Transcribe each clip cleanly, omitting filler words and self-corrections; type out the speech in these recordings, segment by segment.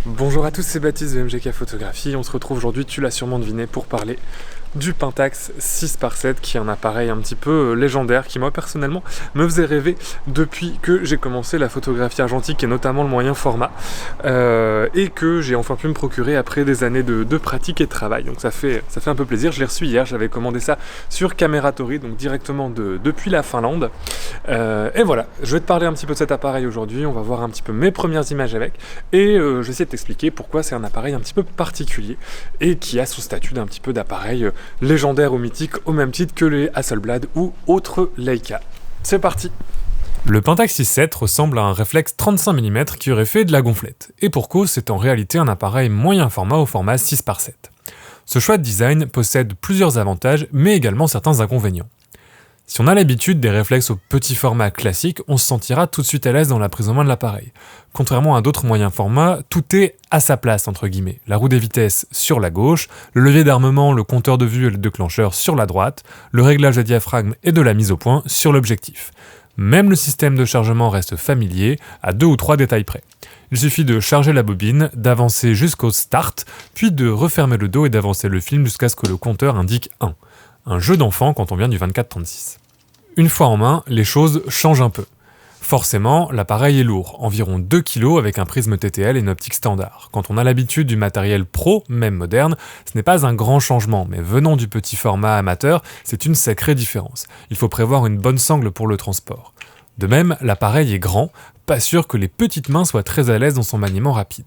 Bonjour à tous, c'est Baptiste de MGK Photographie. On se retrouve aujourd'hui, tu l'as sûrement deviné, pour parler du Pentax 6x7 qui est un appareil un petit peu légendaire qui moi personnellement me faisait rêver depuis que j'ai commencé la photographie argentique et notamment le moyen format et que j'ai enfin pu me procurer après des années de pratique et de travail. Donc ça fait un peu plaisir. Je l'ai reçu hier, j'avais commandé ça sur Cameratori, donc directement depuis la Finlande. Et voilà, je vais te parler un petit peu de cet appareil aujourd'hui. On va voir un petit peu mes premières images avec et je vais essayer de t'expliquer pourquoi c'est un appareil un petit peu particulier et qui a son statut d'un petit peu d'appareil légendaire ou mythique au même titre que les Hasselblad ou autres Leica. C'est parti. Le Pentax 6.7 ressemble à un réflexe 35 mm qui aurait fait de la gonflette. Et pour cause, c'est en réalité un appareil moyen format au format 6x7. Ce choix de design possède plusieurs avantages, mais également certains inconvénients. Si on a l'habitude des réflexes au petit format classique, on se sentira tout de suite à l'aise dans la prise en main de l'appareil. Contrairement à d'autres moyens formats, tout est à sa place entre guillemets. La roue des vitesses sur la gauche, le levier d'armement, le compteur de vue et le déclencheur sur la droite, le réglage de diaphragme et de la mise au point sur l'objectif. Même le système de chargement reste familier, à 2 ou 3 détails près. Il suffit de charger la bobine, d'avancer jusqu'au start, puis de refermer le dos et d'avancer le film jusqu'à ce que le compteur indique 1. Un jeu d'enfant quand on vient du 24-36. Une fois en main, les choses changent un peu. Forcément, l'appareil est lourd, environ 2 kg avec un prisme TTL et une optique standard. Quand on a l'habitude du matériel pro, même moderne, ce n'est pas un grand changement, mais venant du petit format amateur, c'est une sacrée différence. Il faut prévoir une bonne sangle pour le transport. De même, l'appareil est grand, pas sûr que les petites mains soient très à l'aise dans son maniement rapide.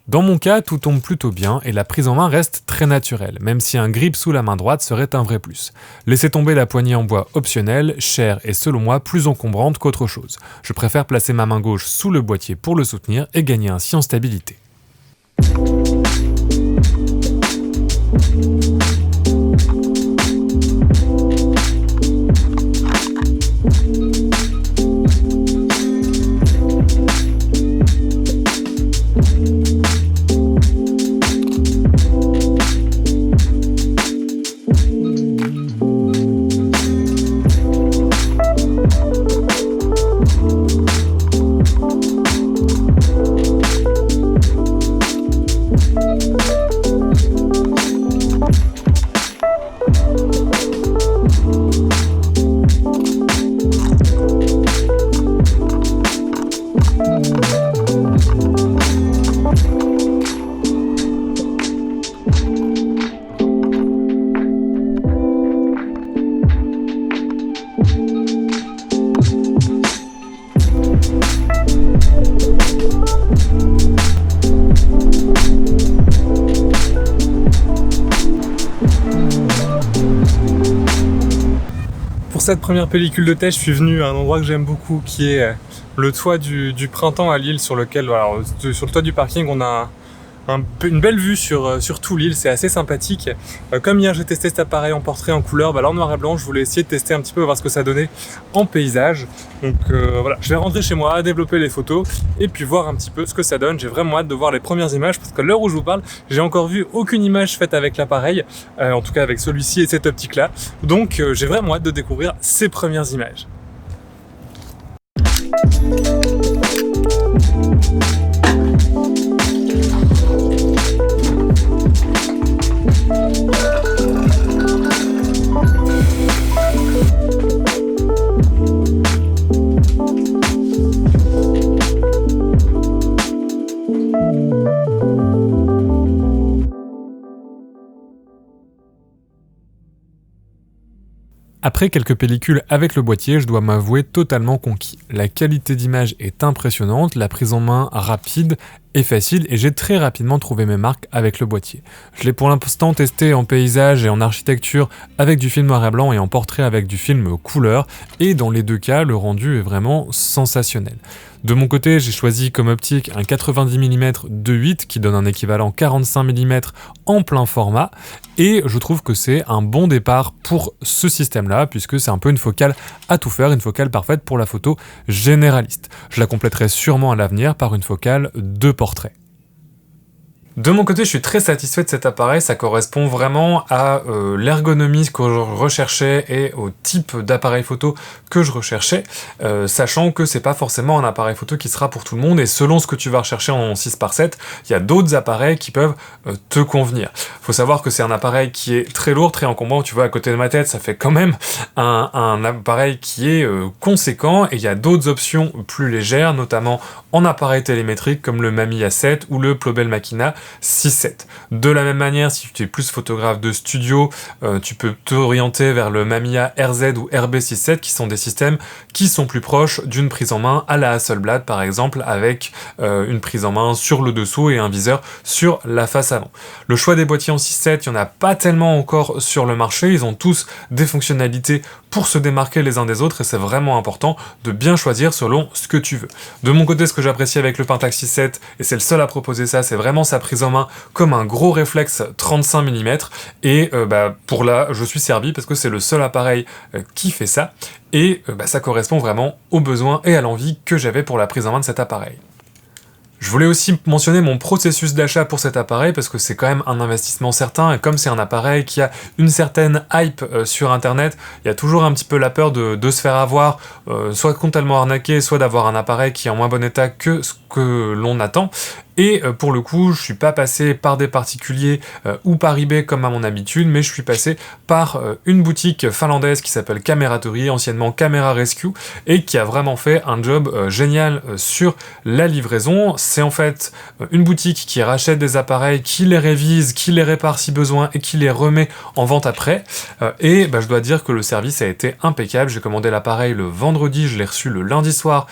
Dans mon cas, tout tombe plutôt bien et la prise en main reste très naturelle, même si un grip sous la main droite serait un vrai plus. Laissez tomber la poignée en bois optionnelle, chère et selon moi plus encombrante qu'autre chose. Je préfère placer ma main gauche sous le boîtier pour le soutenir et gagner ainsi en stabilité. Pour cette première pellicule de test, je suis venu à un endroit que j'aime beaucoup, qui est le toit du Printemps à Lille, sur lequel, sur le toit du parking, on a une belle vue sur tout l'île, c'est assez sympathique. Comme hier j'ai testé cet appareil en portrait en couleur, là en noir et blanc, je voulais essayer de tester un petit peu, voir ce que ça donnait en paysage. Donc voilà, je vais rentrer chez moi, développer les photos et puis voir un petit peu ce que ça donne. J'ai vraiment hâte de voir les premières images parce qu'à l'heure où je vous parle, j'ai encore vu aucune image faite avec l'appareil, en tout cas avec celui-ci et cette optique-là. Donc j'ai vraiment hâte de découvrir ces premières images. Après quelques pellicules avec le boîtier, je dois m'avouer totalement conquis. La qualité d'image est impressionnante, la prise en main rapide et facile, et j'ai très rapidement trouvé mes marques avec le boîtier. Je l'ai pour l'instant testé en paysage et en architecture avec du film noir et blanc et en portrait avec du film couleur, et dans les deux cas, le rendu est vraiment sensationnel. De mon côté, j'ai choisi comme optique un 90 mm 2.8 qui donne un équivalent 45 mm en plein format, et je trouve que c'est un bon départ pour ce système-là, puisque c'est un peu une focale à tout faire, une focale parfaite pour la photo généraliste. Je la compléterai sûrement à l'avenir par une focale de portrait. De mon côté, je suis très satisfait de cet appareil, ça correspond vraiment à l'ergonomie que je recherchais et au type d'appareil photo que je recherchais, sachant que c'est pas forcément un appareil photo qui sera pour tout le monde, et selon ce que tu vas rechercher en 6x7, il y a d'autres appareils qui peuvent te convenir. Faut savoir que c'est un appareil qui est très lourd, très encombrant, tu vois à côté de ma tête, ça fait quand même un appareil qui est conséquent, et il y a d'autres options plus légères, notamment en appareil télémétrique comme le Mamiya 7 ou le Plobel Machina 6.7. De la même manière, si tu es plus photographe de studio, tu peux t'orienter vers le Mamiya RZ ou RB 6.7 qui sont des systèmes qui sont plus proches d'une prise en main à la Hasselblad par exemple, avec une prise en main sur le dessous et un viseur sur la face avant. Le choix des boîtiers en 6.7, il n'y en a pas tellement encore sur le marché, ils ont tous des fonctionnalités pour se démarquer les uns des autres, et c'est vraiment important de bien choisir selon ce que tu veux. De mon côté, ce que j'apprécie avec le Pentax 6.7, et c'est le seul à proposer ça, c'est vraiment sa prise en main comme un gros réflexe 35 mm, et pour là, je suis servi parce que c'est le seul appareil qui fait ça, et ça correspond vraiment aux besoins et à l'envie que j'avais pour la prise en main de cet appareil. Je voulais aussi mentionner mon processus d'achat pour cet appareil parce que c'est quand même un investissement certain, et comme c'est un appareil qui a une certaine hype sur internet, il y a toujours un petit peu la peur de se faire avoir, soit totalement arnaqué, soit d'avoir un appareil qui est en moins bon état que ce que l'on attend. Et pour le coup, je suis pas passé par des particuliers ou par eBay comme à mon habitude, mais je suis passé par une boutique finlandaise qui s'appelle Cameratori, anciennement Camera Rescue, et qui a vraiment fait un job génial sur la livraison. C'est en fait une boutique qui rachète des appareils, qui les révise, qui les répare si besoin, et qui les remet en vente après. Je dois dire que le service a été impeccable. J'ai commandé l'appareil le vendredi, je l'ai reçu le lundi soir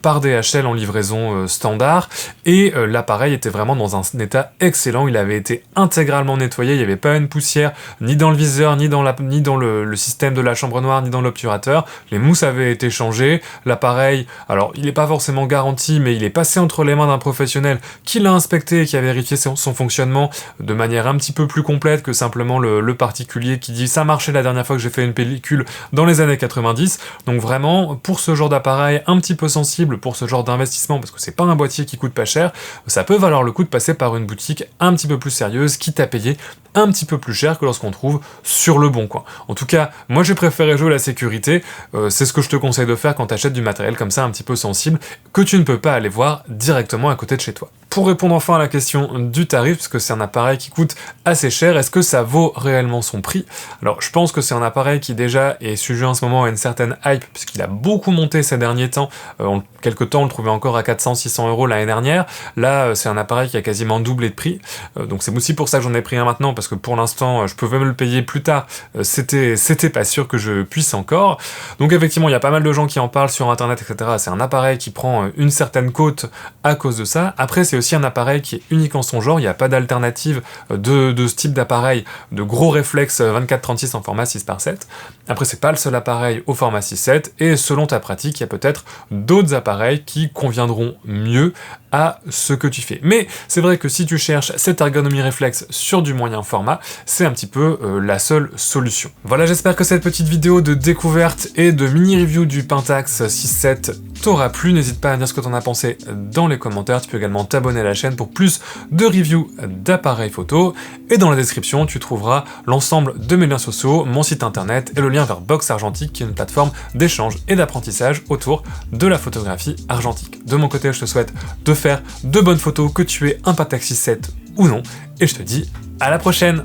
par DHL en livraison standard, et l'appareil était vraiment dans un état excellent, il avait été intégralement nettoyé, il n'y avait pas une poussière ni dans le viseur, ni dans le système de la chambre noire, ni dans l'obturateur, les mousses avaient été changées, l'appareil, alors il n'est pas forcément garanti, mais il est passé entre les mains d'un professionnel qui l'a inspecté et qui a vérifié son fonctionnement de manière un petit peu plus complète que simplement le particulier qui dit ça marchait la dernière fois que j'ai fait une pellicule dans les années 90, donc vraiment, pour ce genre d'appareil un petit peu sensible, pour ce genre d'investissement, parce que c'est pas un boîtier qui coûte pas cher, ça peut valoir le coup de passer par une boutique un petit peu plus sérieuse, quitte à payer un petit peu plus cher que lorsqu'on trouve sur le bon coin. En tout cas, moi j'ai préféré jouer la sécurité, c'est ce que je te conseille de faire quand tu achètes du matériel comme ça un petit peu sensible, que tu ne peux pas aller voir directement à côté de chez toi. Pour répondre enfin à la question du tarif, parce que c'est un appareil qui coûte assez cher, est-ce que ça vaut réellement son prix? Alors je pense que c'est un appareil qui déjà est sujet en ce moment à une certaine hype, puisqu'il a beaucoup monté ces derniers temps, quelque temps on le trouvait encore à 400-600 € l'année dernière, là c'est un appareil qui a quasiment doublé de prix, donc c'est aussi pour ça que j'en ai pris un maintenant, parce que pour l'instant je pouvais me le payer plus tard, c'était pas sûr que je puisse encore, donc effectivement il y a pas mal de gens qui en parlent sur internet, etc. C'est un appareil qui prend une certaine cote à cause de ça. Après c'est aussi un appareil qui est unique en son genre, il n'y a pas d'alternative de ce type d'appareil, de gros réflexes 24-36 en format 6x7. Après c'est pas le seul appareil au format 6.7, et selon ta pratique, il y a peut-être d'autres appareils qui conviendront mieux à ce que tu fais. Mais c'est vrai que si tu cherches cette ergonomie réflexe sur du moyen format, c'est un petit peu la seule solution. Voilà, j'espère que cette petite vidéo de découverte et de mini-review du Pentax 6.7 t'aura plu. N'hésite pas à dire ce que t'en as pensé dans les commentaires. Tu peux également t'abonner à la chaîne pour plus de reviews d'appareils photo. Et dans la description, tu trouveras l'ensemble de mes liens sociaux, mon site internet et le lien vers Box Argentique, qui est une plateforme d'échange et d'apprentissage autour de la photographie argentique. De mon côté, je te souhaite de faire de bonnes photos, que tu aies un Pentax 6.7 ou non, et je te dis à la prochaine.